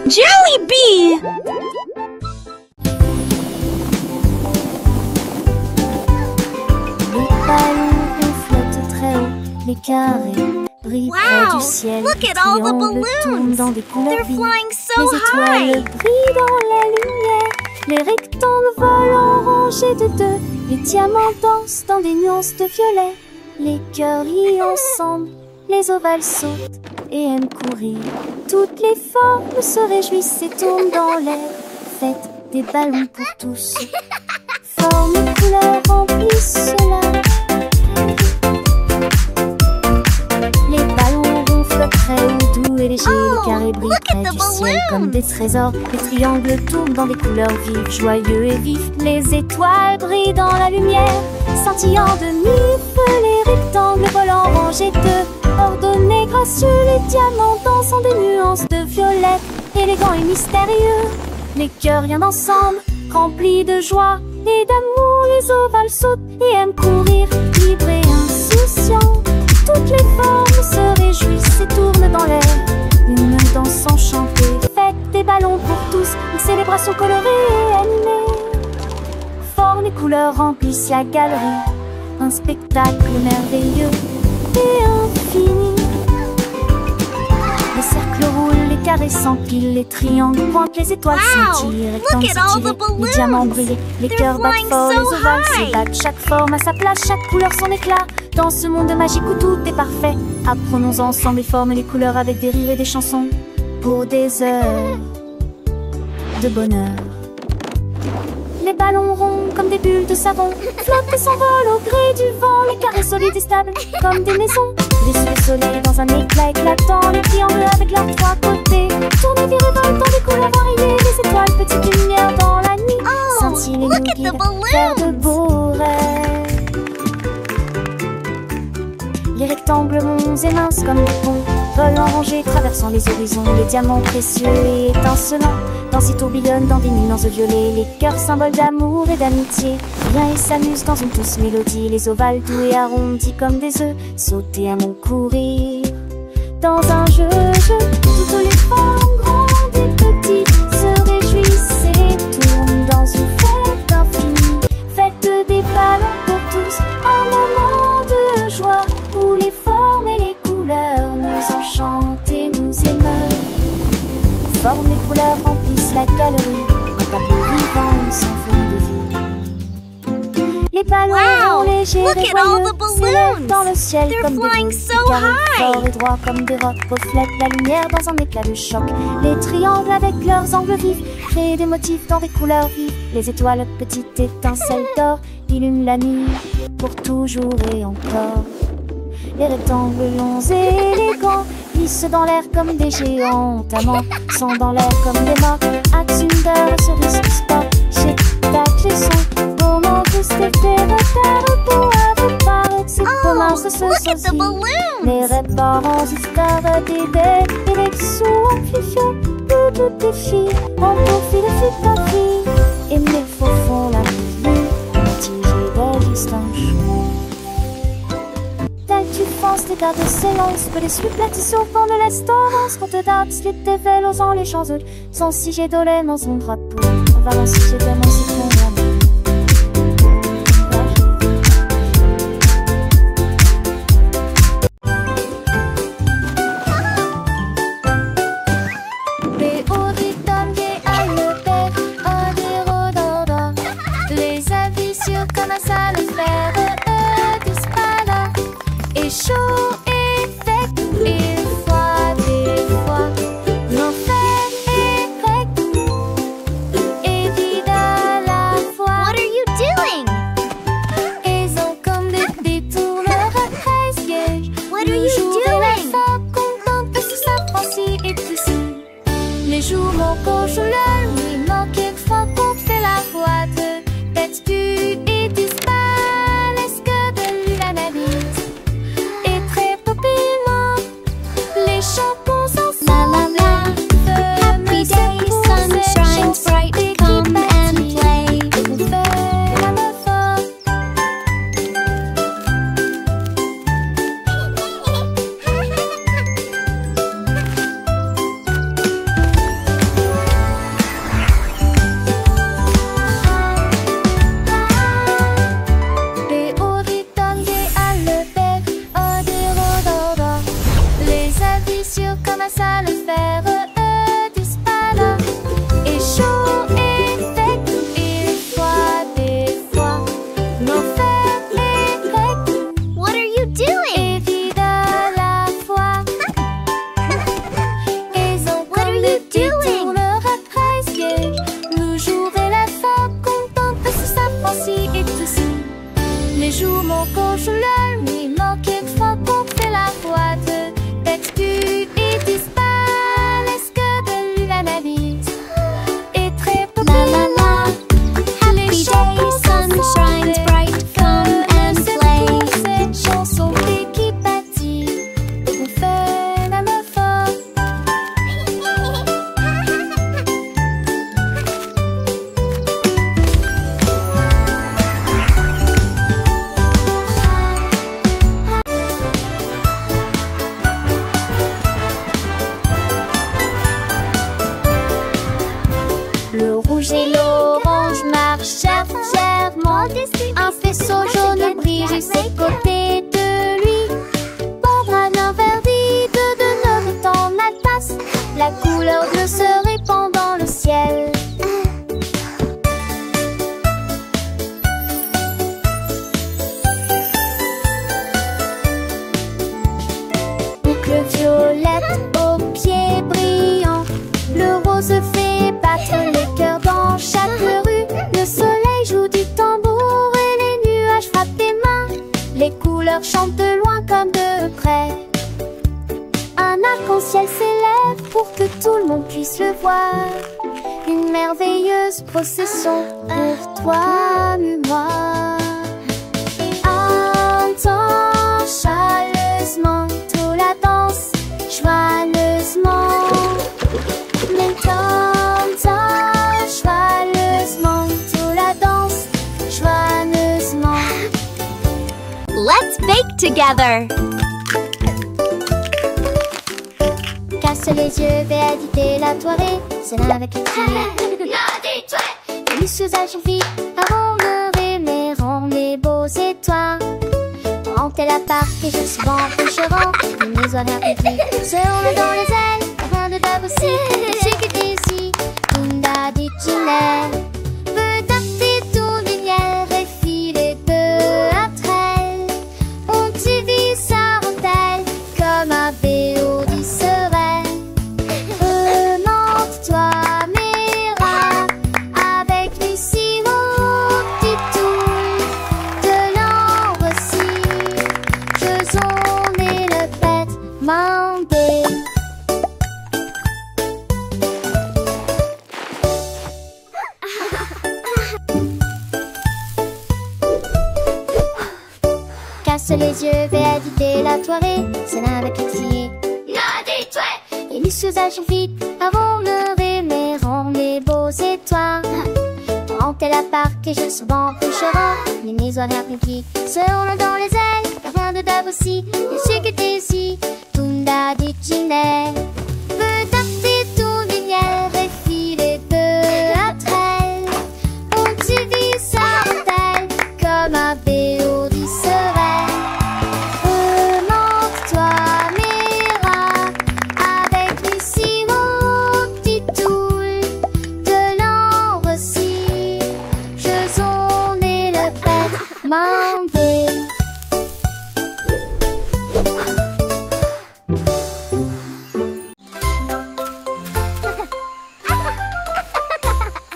Jollibee! Les ballons flottent très haut, les carrés brillent près du ciel. Look Les at all the triangles tournent dans balloons! des couleurs They're vives. flying so Les étoiles high! brillent dans la lumière. Les rectangles volent en rangées de deux. Les diamants dansent dans des nuances de violet. Les cœurs rient ensemble. Les ovales sautent et aiment courir. Toutes les formes se réjouissent et tournent dans l'air. Faites des ballons pour tous. Formes et couleurs remplissent cela. Les ballons ronflent très haut, doux et légers. Les carrés brillent look at près the du ciel balloons. comme des trésors. Les triangles tournent dans des couleurs vives, joyeux et vifs. Les étoiles brillent dans la lumière, scintillant de mille feux. Les rectangles volent en rangées de ordonnés, gracieux. Les diamants dansent en des nuances de violet, élégants et mystérieux. Les cœurs viennent ensemble, remplis de joie et d'amour. Les ovales sautent et aiment courir, libres et insouciants. Toutes les formes se réjouissent et tournent dans l'air. Une danse enchantée, faites des ballons pour tous. Une célébration colorée et animée. Formes et couleurs remplissent la galerie. Un spectacle merveilleux et infini. Les cercles roulent, les carrés s'empilent, les triangles pointent, les étoiles scintillent, les rectangles look at all the s'étirent, les balloons. diamants brillent, les They're cœurs battent flying fort, so les ovales high. s'ébattent. Chaque forme a sa place, chaque couleur son éclat. Dans ce monde magique où tout est parfait, apprenons ensemble les formes et les couleurs avec des rires et des chansons pour des heures de bonheur. Les ballons ronds comme des bulles de savon flottent et s'envolent au gré du vent. Les carrés solides et stables comme des maisons. Les soleils dans un éclat éclatant. Les triangles avec leurs trois côtés tournent et virevoltent dans des couleurs variées. Les étoiles, petites lumières dans la nuit, scintillent et nous look at the guident vers de balloons. beaux rêves. Les rectangles monts et minces comme des ponts volent en rangées, traversant les horizons. Les diamants précieux et étincelants dansent et tourbillonnent dans des nuances de violet. Les cœurs symboles d'amour et d'amitié viennent et s'amusent dans une douce mélodie. Les ovales doux et arrondis comme des œufs sautent et aiment courir dans un jeu. Toutes les formes grandes et petites se réjouissent et tournent dans une fête infinie. Faites des ballons pour tous, un moment de joie où les formes et les couleurs nous enchantent et nous émeuvent. Formes et couleurs remplissent la galerie, un tableau vivant sans fond de vie. Les ballons Wow, légers look et at all joyeux the balloons. s'élèvent dans le ciel They're comme des flying boules. so Les carrés high. forts et droits comme des rocs reflètent la lumière dans un éclat de choc. Les triangles avec leurs angles vifs créent des motifs dans des couleurs vives. Les étoiles, petites étincelles d'or, illuminent la nuit pour toujours et encore. Les rectangles longs et élégants glissent dans l'air comme des géants. Amants sont dans l'air comme des morts. Axunder, cerise, sport, chez tac, les sons. Moment tous des repères pour avec par c'est commun, ce Look at the sosie. balloons. Les réparants, histoires des bêtes et les sous amplifiants. Toutes les filles, en profil de fille ta fille. Et mes faux font la vie, tigé des distances. Tu penses les gardes s'élancent, que les suppletitions au fond de l'estorance. Quand te dates, les dévèles osant les champs sans si j'ai dolé dans son drapeau. On va lancer chez des mon citron. Les avis sur comment ça le faire, disent pas là. Et chaud et sec, et froid des fois. L'enfer est grec et vide à la fois. What are you doing? Ils ont comme des détourneurs à 13 gauges. What are you Toujours de la doing? femme contente que sous sa pensée et ici. Les jours manquent, je la nuit manque, fois qu'on fait la boîte. Tête du et disparaît, est-ce que de lui l'analyse? Et très populaire, les champons sont la la la. Happy day, sun shines bright, come and play. On fait la meuf. fissure comme un sale fer disparaît. Et chaud et sec et froid des fois. Nos fers et grecs. What are you doing? Et vides à la fois. Ils ont What are you doing? leur apprécier. Le jour et la fin contemplent sous sa pensée et tout ça. Les jours manquent je le nuit manque quelquefois qu'on fait la boîte. D'excuse et disparaissent que de l'analyse. Et très peu La la la. Happy day, sun shines bright, come and play. cette chanson qui bâtit. On fait même fort. Le rouge et l'orange marchèrent fièrement. Un faisceau jaune brille à ses côtés de lui. Pauvre un verdi de notre temps n'alpasse. La couleur bleue se répand dans le ciel. Boucle violette aux pieds brillants. Le rose fait battre les cœurs dans chaque rue. Le soleil joue du tambour et les nuages frappent des mains. Les couleurs chantent de loin comme de près. Un arc-en-ciel s'élève pour que tout le monde puisse le voir. Une merveilleuse procession pour toi et moi. Entends chaleureusement toute la danse, joyeusement. T'entends joyeusement toute la danse, joyeusement. Let's bake together. Casse les yeux, véalité la soirée, c'est là avec les filles. Les usages vite, avant de rêver, rend les beaux étoiles. Rentez la part et je suis bon, pécherant, les maisons appétit. Serons dans les ailes, afin de t'abousser. C'est que t'es ici, Linda dit Ginette. Peut tâter ton lumière et filer peu après elle. On t'y vit sa rondelle, comme un béo dit sereine. Remonte-toi, Mira, avec Lucie au petit tour de l'ambre aussi. Faisons et le fête, mandé. Casse les yeux, véalité la soirée, c'est là avec les filles. Et les usages vite, avant le rêver, rend les beaux étoiles. Rentez la part et je suis bon, pécherant, les maisons appétit. Serons dans les ailes, afin de t'abousser. Et c'est que t'es ici, Tunda dit Ginette. Peut tâter ton lumière et filer peu après elle. On t'y vit sa rondelle, comme un béo dit sereine. Remonte-toi, Mira, avec Lucie au petit tour de l'ambre aussi. Faisons et le fête, mandé.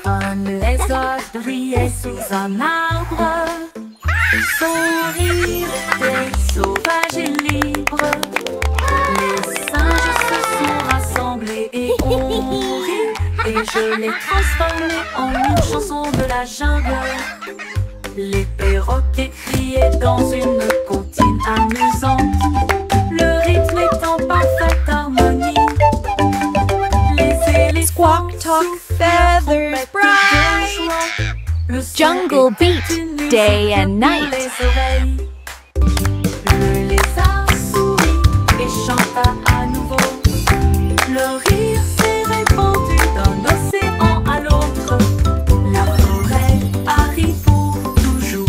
Comme les oies brillaient sous un arbre, son rire était sauvage et libre. Les singes se sont rassemblés et ont ri, et je l'ai transformé en une chanson de la jungle. Les perroquets criaient dans une comptine amusante, le rythme est en parfaite harmonie. Les éléphants Squawk, talk, feathers bright. le son Jungle était beat, une musique day and pour night. les oreilles. Le lézard sourit et chanta à nouveau. Le rire s'est répandu d'un océan à l'autre. La forêt arrive pour toujours.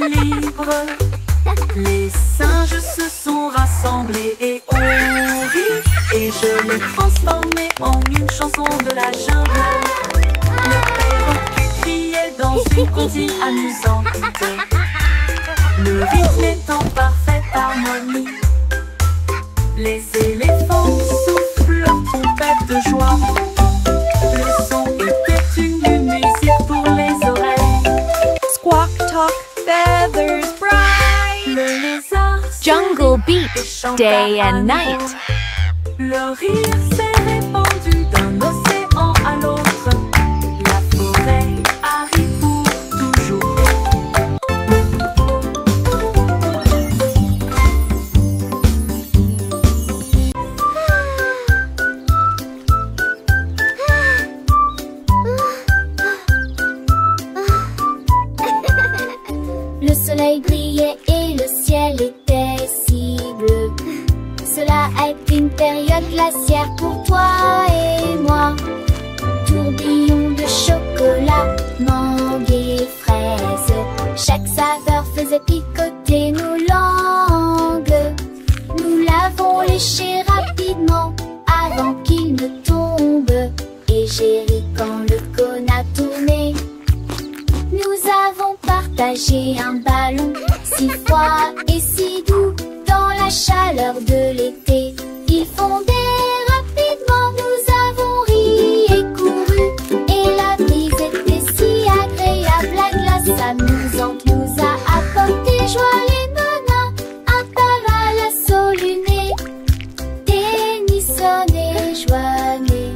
est libre. Les singes se sont rassemblés et ont ri. Et je l'ai transformé en une chanson de la jungle. Le perroquet criait dans une comptine amusante. Le rythme est en parfaite harmonie. Les éléphants soufflent leur trompette de joie. Le son était une musique pour les oreilles. Squawk, talk, feathers bright. Le lézard Jungle Beat, chanta day à and nouveau. night. Le rire s'est répandu d'un océan à l'autre. La forêt a ri pour toujours. Le soleil brillait et le ciel était si bleu. Cela a été une période glaciaire pour toi et moi. Tourbillon de chocolat, mangue et fraises. Chaque saveur faisait picoter nos langues. Nous l'avons léché rapidement avant qu'il ne tombe. Et j'ai ri quand le cône a tourné. Nous avons partagé un ballon si froid et si doux dans la chaleur de l'été. Il fondait rapidement, nous avons ri et couru. Et la brise était si agréable, la glace amusante nous a apporté joie et nana. Un taval à soluné, Tennyson et Joannet.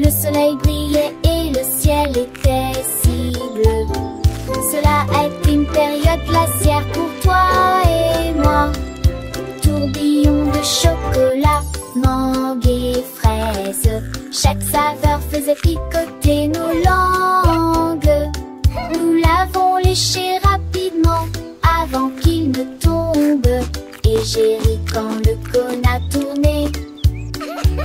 Le soleil brillait et le ciel était si bleu. Cela a été une période glaciaire pour toi et moi. Tourbillon de chocolat, mangue et fraises. Chaque saveur faisait picoter nos langues. Nous l'avons léché rapidement avant qu'il ne tombe. Et j'ai ri quand le cône a tourné.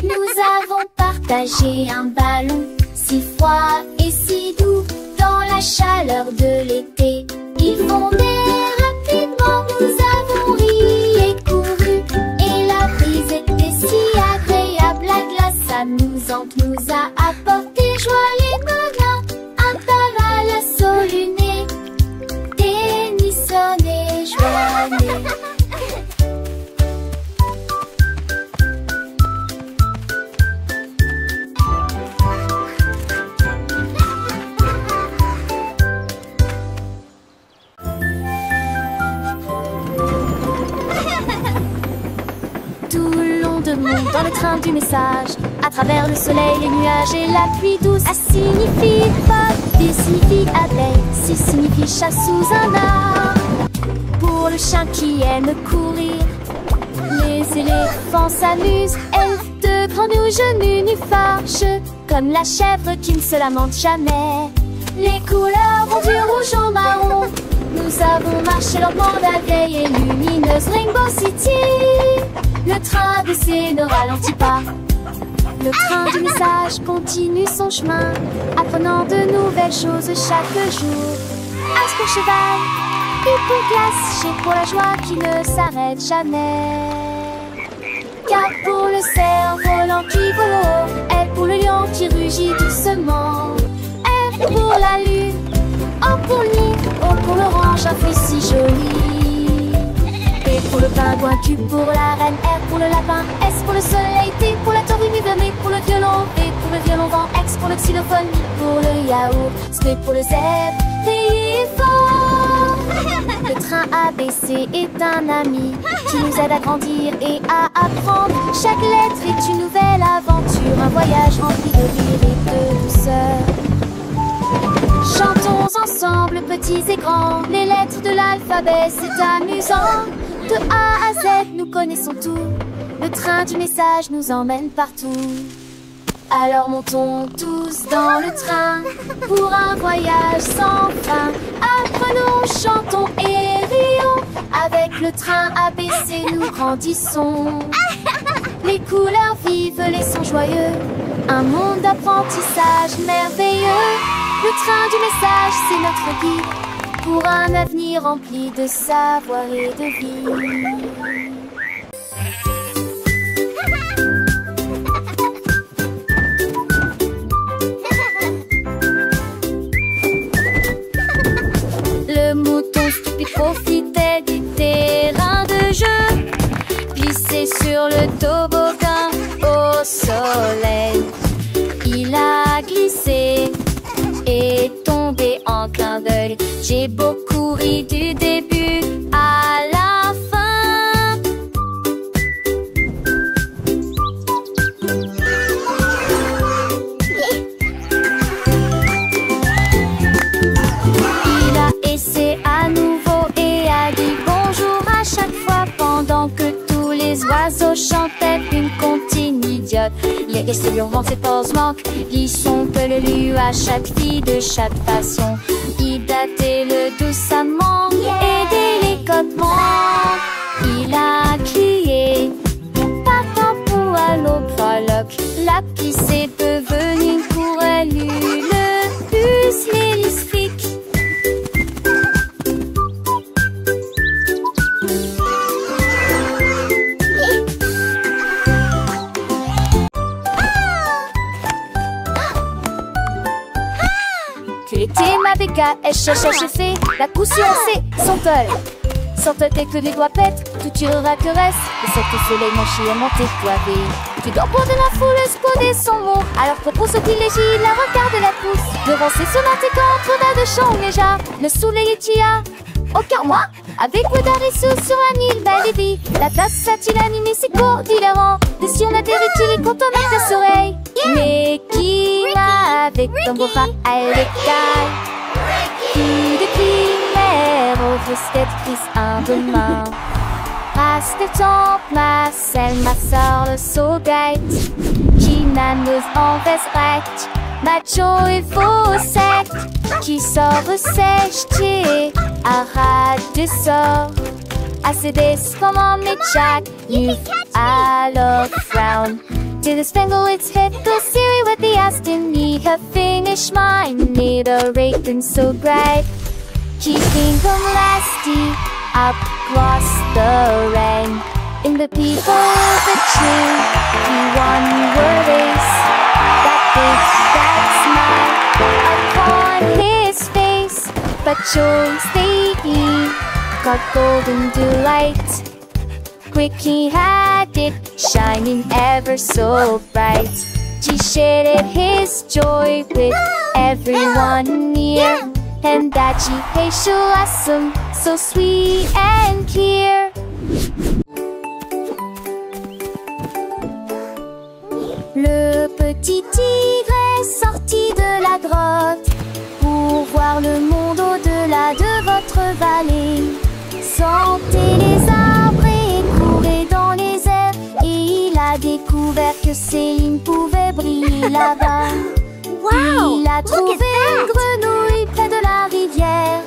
Nous avons partagé un ballon si froid et si doux dans la chaleur de l'été. Il fondait rapidement, nous avons ri et couru. Et la brise était si agréable, la glace amusante nous a apporté joie et nana. Un taval à soluné, Tennyson et Joannet. Dans le train du message, à travers le soleil, les nuages et la pluie douce. A signifie pop, B signifie abeille, C signifie chat sous un arbre. Pour le chien qui aime courir, les éléphants s'amusent. F de grand nu genou nu fâche, comme la chèvre qui ne se lamente jamais. Les couleurs vont du rouge au marron. Nous avons marché lentement la vieille et lumineuse Rainbow City. Le train d'essai ne ralentit pas. Le train du message continue son chemin, apprenant de nouvelles choses chaque jour. As pour cheval, U pour glace, G pour la joie qui ne s'arrête jamais. K pour le cerf-volant qui vole haut, L pour le lion qui rugit doucement. R pour la lune, O pour le nid, O pour l'orange, un fruit si joli. P pour le pingouin, Q pour la reine, R pour le lapin, S pour le soleil, T pour la tortue, M pour le violon, V pour le violon vent, X pour le xylophone, I pour le yaourt, S pour le zèbre, T fort. Le train ABC est un ami qui nous aide à grandir et à apprendre. Chaque lettre est une nouvelle aventure, un voyage rempli de rire et de douceur. Chantons ensemble, petits et grands, les lettres de l'alphabet, c'est amusant. De A à Z, nous connaissons tout. Le train du message nous emmène partout. Alors montons tous dans le train pour un voyage sans fin. Apprenons, chantons et rions. Avec le train ABC, nous grandissons. Les couleurs vives, les sons joyeux. Un monde d'apprentissage merveilleux. Le train du message, c'est notre guide pour un avenir rempli de savoir et de vie. Le mouton stupide profitait du terrain de jeu, glissé sur le toboggan au soleil. Il a glissé et tombé en clin d'œil. J'ai beaucoup ri du début à la fin. Il a essayé à nouveau et a dit bonjour à chaque fois pendant que tous les oiseaux chantaient une comptine idiote. Les restes hurlant ses forces manquent, ils sont peu le lu à chaque fille de chaque façon. Il datait le doucement et délicatement. Il a crié partant pour à l'eau prologue. La pisse est devenue pour elle le plus lyrique. Fait la couture c'est son tol. Sans tête que les doigts pètent, tout tirera que reste. Et cette soleil manché à monter poivé. Tu dois prendre la foule esconder son mot. Alors pour ce privilégie, la regarde la pousse. Devant ses sonnettes contre de chant déjà. Le soleil t'y a aucun moi. Avec le d'Arissus sur un île belle et vie. La tasse a-t-il animé ses cours d'hilarant. Des si on atterrit-il et quand on a ses oreilles. Mais qui va avec ton beau bras à l'écaille. Qui de primaire au Christ un demain. Race de temps, ma selle, ma sœur, le saugait. Qui n'annonce en veste, macho et faussette. Qui sort sèche, arrête de sort. Assez des comment mais Jack, you alors frown. To the spangle its hit the Siri with the Aston knee. Her finish mine need a rating so bright. Keeping them lasty across the rain. In the people of the tree, he won your race. That big, that smile upon his face. But chose they got golden delight. Quick he had it, shining ever so bright. He shared his joy with everyone near. And that she hates awesome, so sweet and clear. Le petit tigre est sorti de la grotte pour voir le monde au-delà de votre vallée. Sentez les arbres et courez dans les airs. Et il a découvert que Céline pouvait briller là-bas. Wow, Il a look trouvé at that. une grenouille près de la rivière,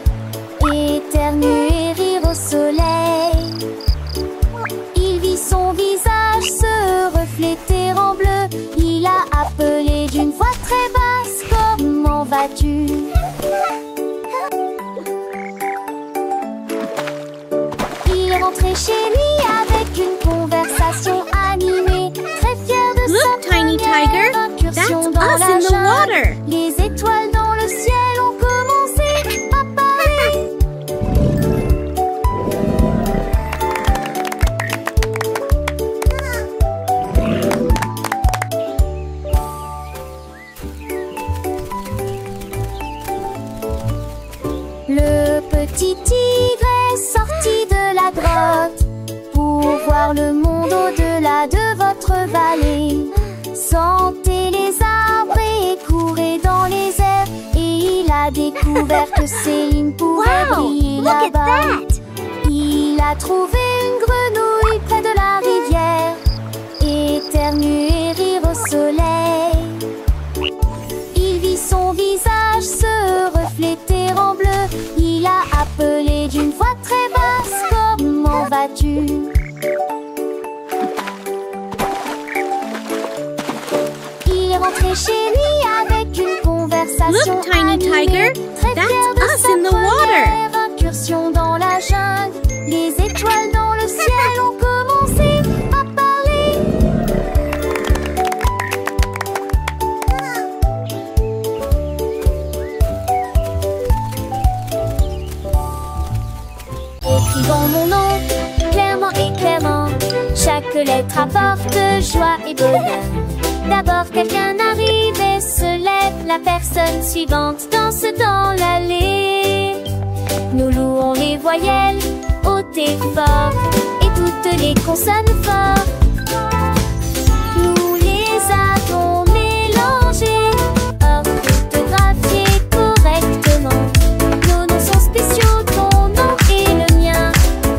éternuer et rire au soleil. Il vit son visage se refléter en bleu. Il a appelé d'une voix très basse, comment vas-tu? Il est rentré chez lui avec une conversation animée, très fier de Look, sa Tiny première Tiger, incursion that's dans us la in the jungle. water. Les étoiles dans le ciel ont commencé à parler. Le petit tigre est sorti de la grotte pour voir le monde au-delà de votre vallée. Sentez les arbres et courez dans les airs. Et il a découvert que Céline pouvait briller look at là-bas. that. Il a trouvé une grenouille près de la rivière, éternuer et rire au soleil. dessus. Il est rentré chez lui avec une conversation. Look, Tiny animée. Tiger, Très that's fier de us sa in the water. première incursion dans la jungle. Les étoiles dans le ciel ont commencé à parler. Écrivons mon nom clairement et clairement. Chaque lettre apporte joie et bonheur. D'abord quelqu'un arrive et se lève. La personne suivante danse dans l'allée. Nous louons les voyelles hautes et fortes et toutes les consonnes fortes. Nous les avons mélangées, orthographiées correctement. Nos noms sont spéciaux, ton nom et le mien.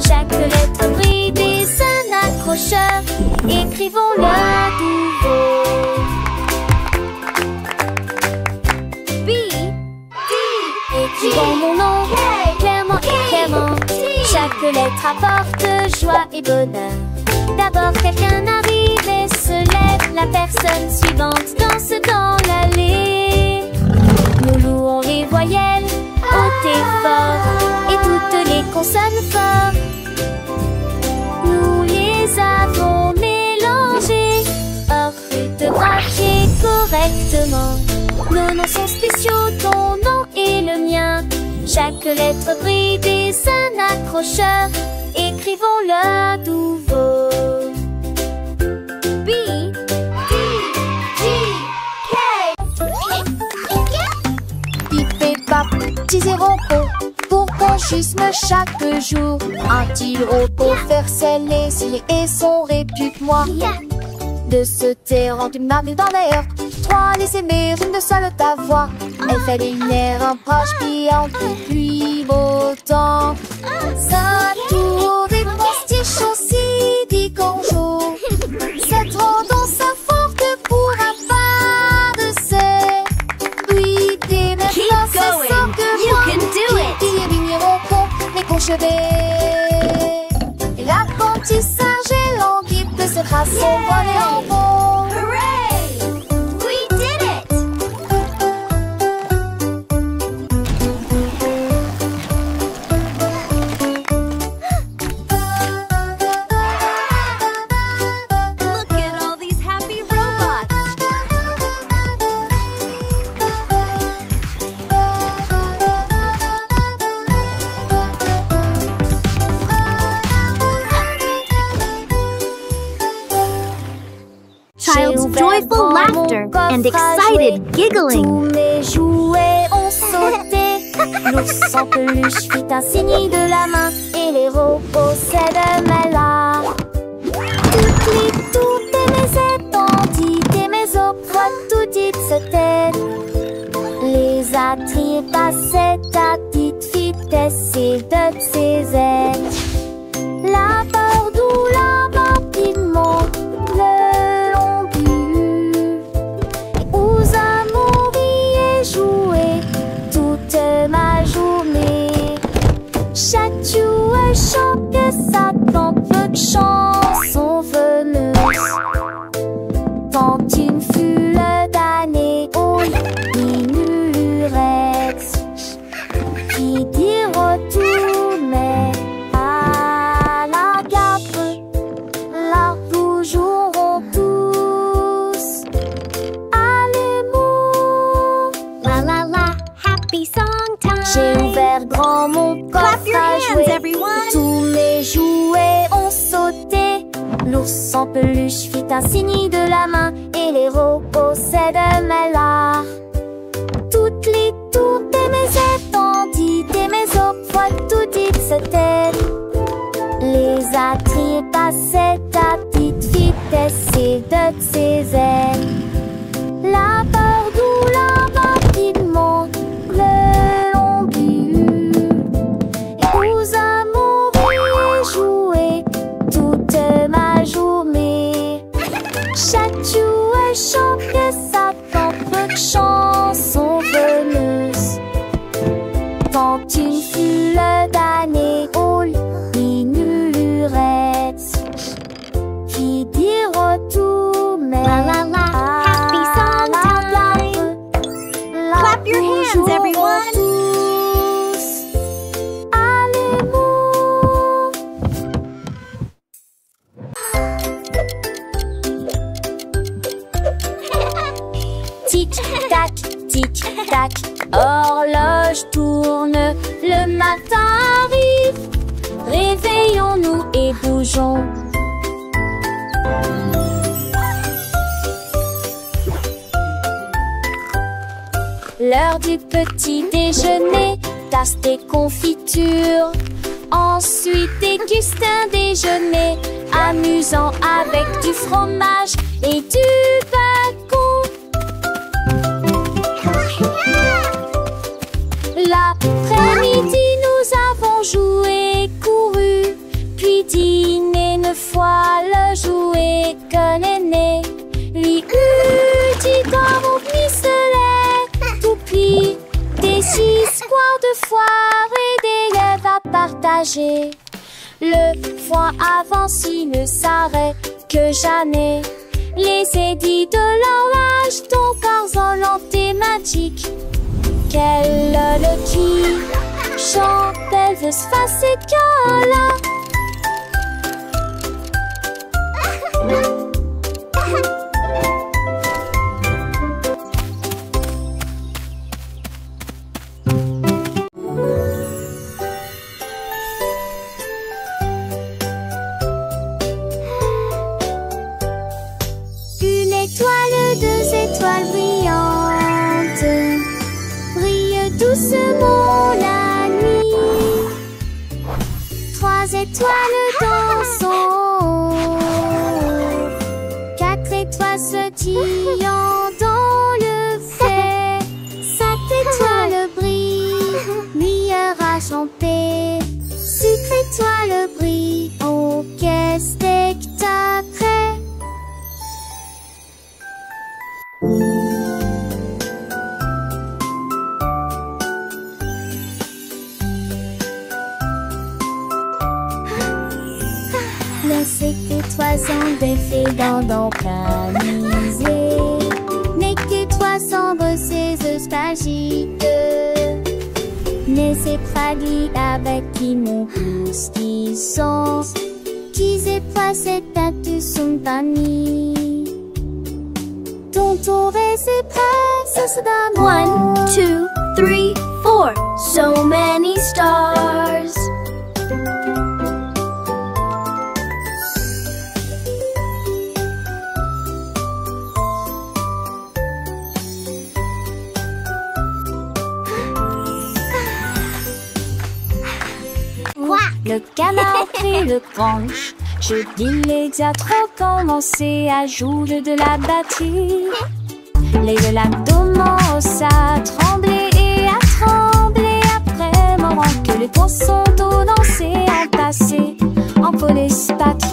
Chaque lettre brille des un accrocheur. Écrivons-le à nouveau. B, D. Écrivons mon nom clairement et clairement. Chaque lettre apporte joie et bonheur. D'abord quelqu'un arrive et se lève. La personne suivante danse dans l'allée. Nous louons les voyelles hautes et fortes et toutes les consonnes fortes. Nous les avons mélangées, orthographiées correctement. Nos noms sont spéciaux, ton nom et le mien. Chaque lettre brille des un accrocheur. Écrivons-le à nouveau. B, D, G, K. Pip et pap, petits et repos, pour conchisme chaque jour. Un-t-il repos faire ses laisiers et son répute-moi. De se taire en une marque dans l'air. 3 laissez mes une de seule ta voix. Elle fait lumière, un proche brillant depuis beau temps. Sa tour des postiches aussi dit bonjour. Cette tendance sa forte pour un pas de ses. Oui, des mêmes Keep c'est ça going. que You moi. can do it. Qui lumière au pont, les conchevés. Et l'apprentissage est lent, qui peut se tracer son vol et en vol. Hooray! We did it! Look at all these happy robots. Child's joyful laughter and excited giggling. Tous mes jouets ont sauté. L'ours en peluche fit un signe de la main et les robots s'aident là. Toutes mes étendues et mes opres, tout dites se tête. Les attraits passaient à petite vitesse et de ses ailes. La peur d'où la rapidement le long but. Aux amours y est joué toute ma journée. Chaque jouet chante que ça tente peu de chansons veneuses. Tant une foule d'années au ignorex qui dit retour mais à la gape là nous jouerons tous à l'amour. La la la, happy song time! J'ai ouvert grand mon coffre Clap your à hands, jouer. everyone. Tous mes jouets ont sauté. L'ours en peluche fit un signe de la main et les robots s'aident là. Toutes les tours de mes étendues et mes opres, tout dit se tête. Les attraits passaient à petite vitesse et de ses ailes. La peur d'où la rapidement le long but. Et aux amours y jouer toute ma journée. Chaque jouet chante que ça tente peu de chansons veneuses. Tant une foule d'années au ignorerait. Tic-tac, tic-tac, horloge tourne, le matin arrive. Réveillons-nous et bougeons. L'heure du petit déjeuner, tasse des confitures. Ensuite déguste un déjeuner amusant avec du fromage et du bacon. L'après-midi, nous avons joué et couru, puis dîné 9 fois le jouet que l'aîné lui eut dit dans mon pistolet. Tout pli, des histoires de foire et d'élèves à partager. Le foin avance, il ne s'arrête que jamais. Les édits de l'orage, ton Tarzan thématique. Quelle le qui chante Elvis Fascicola. Une étoile, 2 étoiles brillantes brillent doucement la nuit. 3 étoiles dansant, 4 étoiles sautillant dans le fait. 7 étoiles brillent, lumière achampée. 6 étoiles brillent, oh quel spectacle! Les 7 étoiles sont défait dans ton camisé. N'est que 300 bosses nostalgiques. Mais c'est fragile avec qui mon pouce qui sont. Qui c'est pas cette tête son panier. Ton tour est c'est prêt, ça se donne. 1, 2, 3, 4. So many stars. Le canard prit le branche. Je dis les diatres commencé à jouer de la batterie. Les l'abdomen à trembler et à trembler après moment que les poissons d'eau dansaient en passé, en police patte.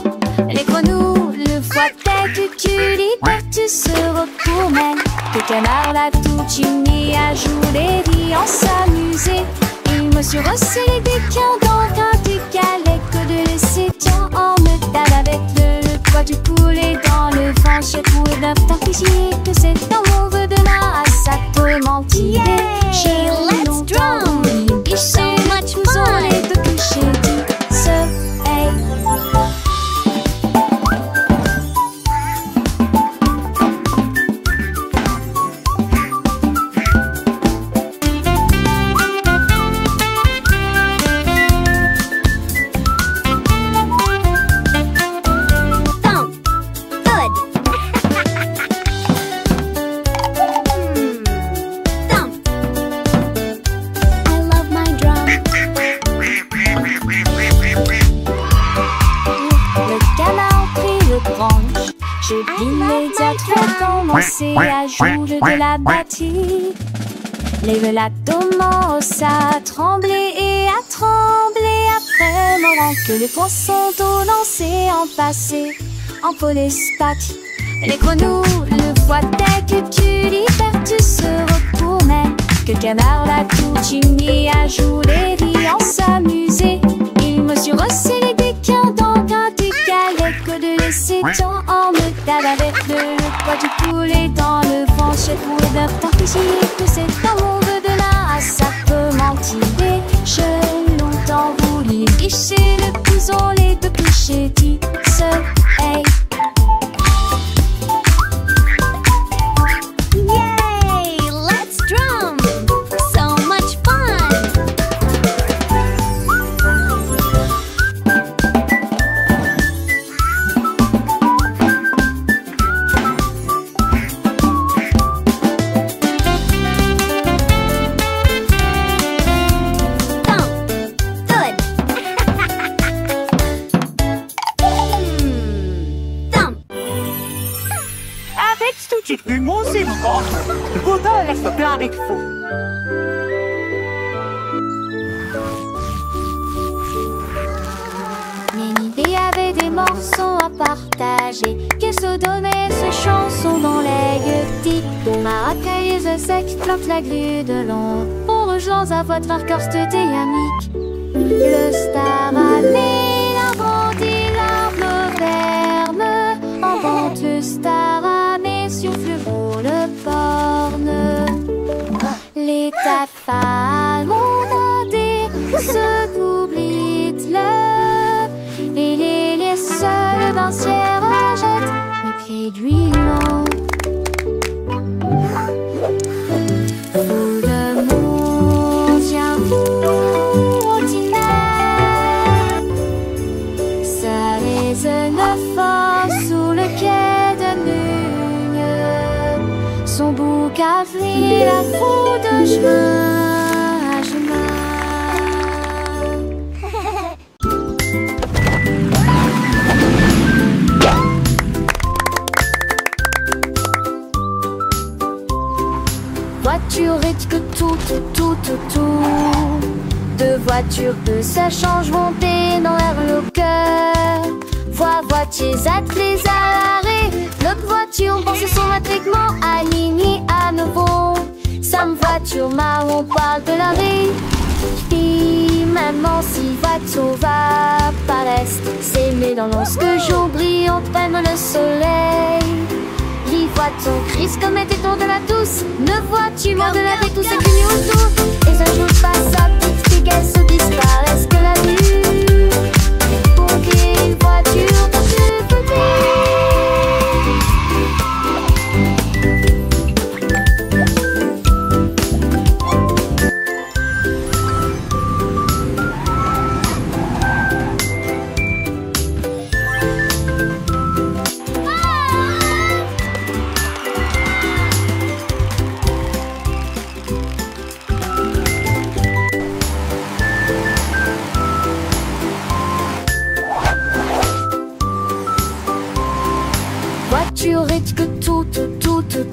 Les grenouilles le voient tête les partout se retournent. Le canard l'a tout uni à jouer et en s'amuser. Il me suis resserré des quins dans un du galet que de laisser tiens en me tape avec le poids du poulet dans le vent. J'ai trouvé d'un fichier que c'est un mauvais de là à sa tourmentille. Let's drum! It's so much fun! Et de coucher du soleil. Je dis les diatres commencé à jouer de la batterie. Les l'abdomen à trembler et à trembler après moment que les poissons d'eau dansaient en passé, en police patte. Les grenouilles le voient dès que tu liberté se retournait. Que le canard l'a tout uni à jouer et en s'amuser. Il me suis resserré des quins dans un du galet que de laisser tant en me tape avec le poids du poulet dans le vent. J'ai trouvé d'un fichier que c'est un mauvais de là à ça peut mentir. J'ai longtemps voulu guicher le couson les deux couchers du soleil. Yay! Bouddha laisse plein avec fou. Ménidée avait des morceaux à partager, qu'elle se donnait ses chansons dans les gueutis. Maracailleuse sec plante la grue de long pour rejoindre à votre arcorste théamique. Le star a mis l'arrondi l'arbre ferme, en vente le star a mis souffle pour le porne. Les tafas m'ont demandé ce qu'oublie-t-le, et les seuls bancières jettent les pieds d'huilant. Fou de monde, tiens vous ordinaire, ça résonne fort sous le quai de Mugne. Son bouc a fri la foule de chemin à chemin. Voiture et que tout. Deux voitures que ça change monter dans l'air le cœur. Voitiers attelés à l'arrêt. L'autre voiture pense son matriquement aligné à nouveau. Sam voiture marron parle de l'arrêt. Puis maman si voiture va paraître. S'aimer dans lorsque jour brillant prenne le soleil. Les voitures crisent comme des tours de la douce. Ne vois-tu moins de la tous et qu'une autour. Et ça joue pas sa petite fille qu'elle se disparaisse que la vue. Pour qu'une voiture dans ce que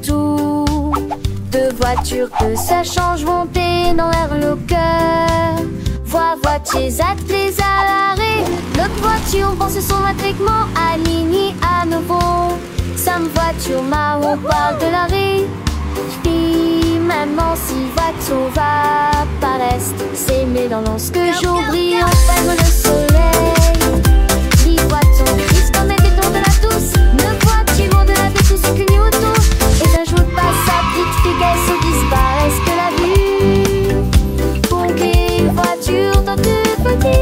tout. Deux voitures que ça change monter dans l'air le cœur. Voitiers attelés à l'arrêt. L'autre voiture pense son matriquement aligné à nouveau. Sam voiture marron parle de l'arrêt. Puis maman si voiture va paraître. S'aimer dans lorsque jour brillant prenne le soleil. Les voitures crisent comme des tours de la douce. Ne vois-tu moins de la vie tout ce qu'une autour. Et n'ajoute pas sa petite fille qu'elle se disparaisse que la vue. Pour qu'une voiture dans tout petit.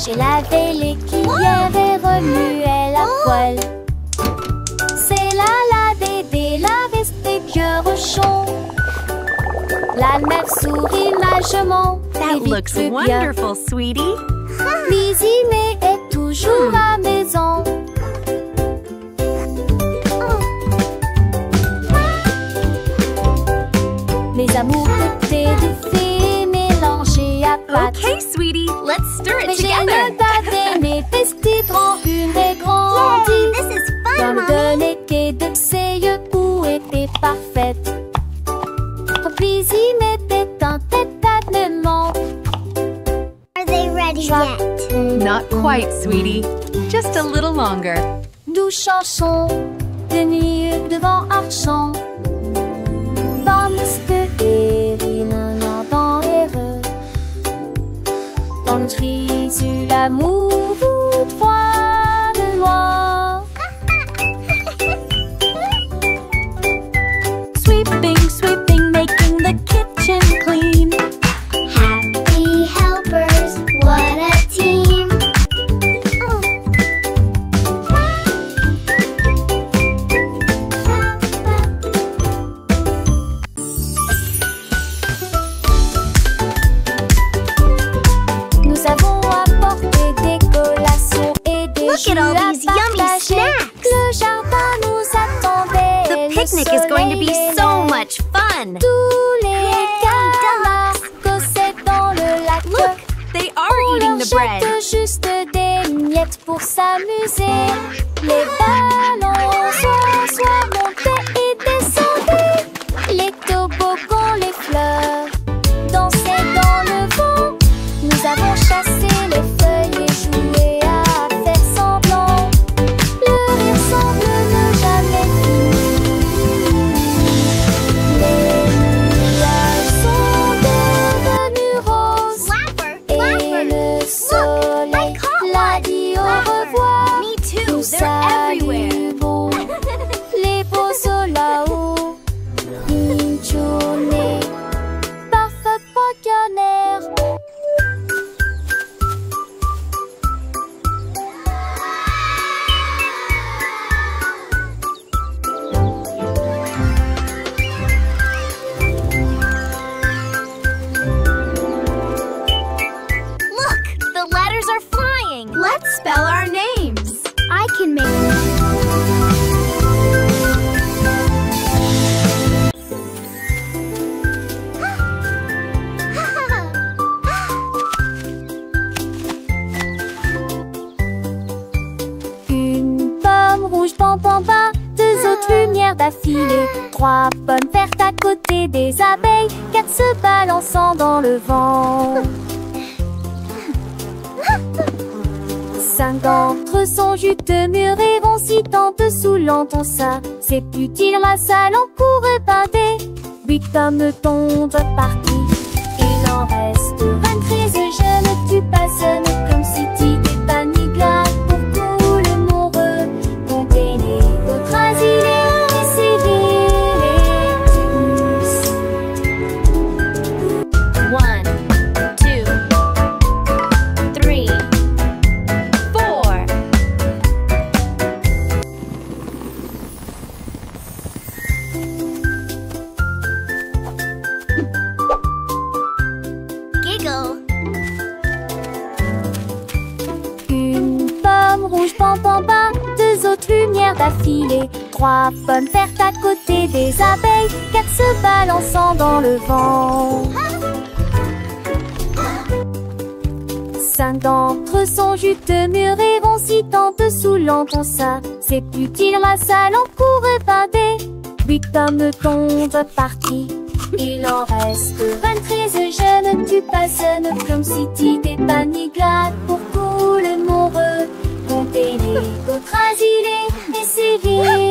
J'ai lavé les cuillères et remué la poêle. C'est la Dédé, la veste des vieux rochons. La mère sourit magement. That looks wonderful, sweetie. Lizzie est toujours à la maison. Mes amours de thé de fée mélangés à pâte. Okay, sweetie, let's stir it Mais j'ai together. le date mes petites rend une et grandie. This is fun, Comme Mommy. de l'été de ses yeux où était parfaite. Lizzie m'était un tête-à-tête-ment. Are they ready yet? Not quite, sweetie. Just a little longer. Douce chanson de nuit devant un champ. Dans de Erin, dans heureux. Dans le tri sur l'amour, vous trois de loin. Sweeping, sweeping, making the kitchen clean. Happy helpers, what a team. Look at all these yummy snacks. Le jardin nous attendait. The picnic is going to be so much fun. Tous les camarades gossaient dans le lac. Look, they are On eating leur the bread. jette juste des miettes pour s'amuser. Les ballons soit montaient et descendaient. Les toboggans, les fleurs dansaient dans le vent. Nous avons chassé les feuilles et joué à faire semblant. Le rire semble ne jamais finir. Les nuages sont devenus roses. Et le soleil l'a dit au revoir. Me too, Nous they're everywhere. saluons les beaux là-haut. Inchone, parfait pointionnaire. Look, the letters are flying. Let's spell our names. I can make une pomme rouge, pam pam pam, deux autres lumières d'affilée, trois pommes vertes à côté des abeilles, quatre se balançant dans le vent. Cinq d'entre eux sont juteux, mûrs et vont si tant dessous l'entend ça. C'est utile, la salle en court et pâté. Huit pommes tombent partis. Il en reste 23, je ne tue pas, ce n'est comme si tu t'épanouis glace pour tout le monde. Comptez les autres asilés et civiles tous. 1, 2, 3, 4. Giggle. Une pomme rouge, pam pam pam, deux autres lumières d'affilée, trois pommes vertes à côté des abeilles, quatre se balançant dans le vent. Cinq d'entre eux sont juteux, mûrs et vont si tant dessous l'entend ça. C'est utile, la salle en court et pâté. Huit pommes tombent partis. Il en reste 23, je ne tue pas, ce n'est comme si tu t'épanouis glace pour tout le monde. Comptez les autres asilés et civiles.